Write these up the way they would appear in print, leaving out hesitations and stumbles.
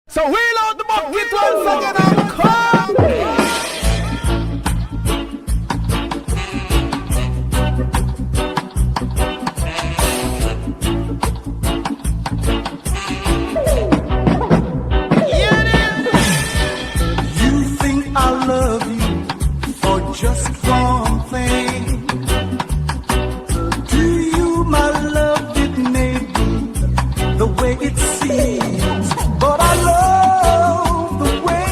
So wheel out the bucket once again and come. You think I love you for just one thing? Do you, my love, it may be the way it seems, but I love the way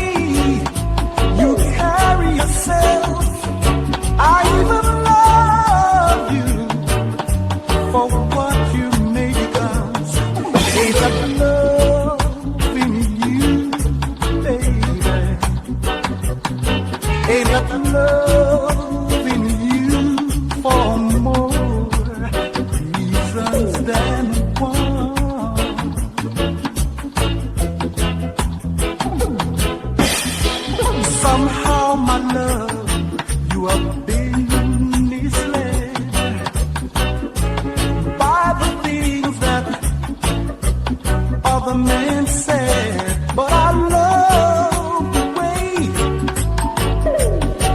you carry yourself. I even love you for what you may become. Ain't that love in you, baby? Ain't that love in you for more reasons than one? Somehow, my love, you have been misled by the things that other men said. But I love the way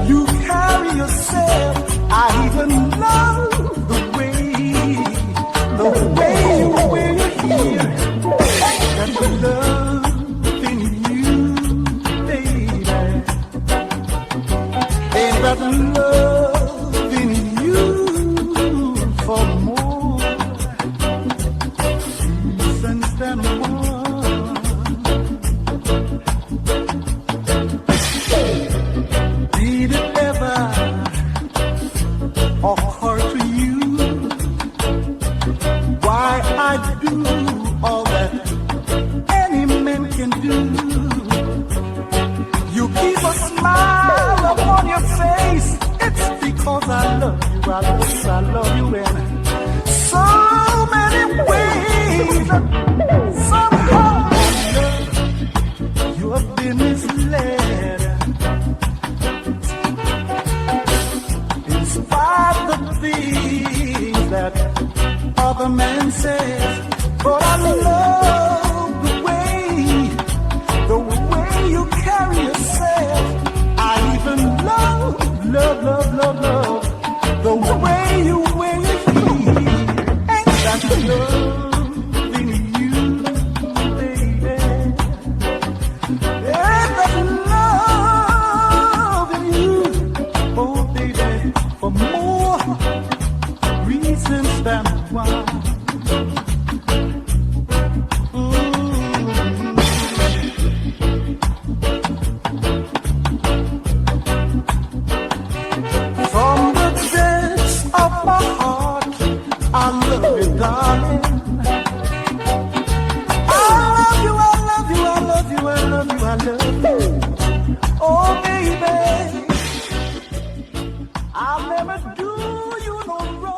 you carry yourself. I even love the way you wear your hair. Got the love in you, baby. Ain't got the love in you for more reasons than one. Did it ever occur to you why I do all that any man can do? You keep a smile upon your face. It's because I love you, I love you, I love you in so many ways. Somehow, love, you have been misled. In spite of the things that other men say, but I love the way you carry yourself. I even love the way you wear your feet. Ain't that love in you, baby? Ain't that love in you, oh baby, for more reasons than one. From the depths of my heart, I love you, darling. I love you, I love you, I love you, I love you, I love you. Oh, baby, I'll never do you no wrong.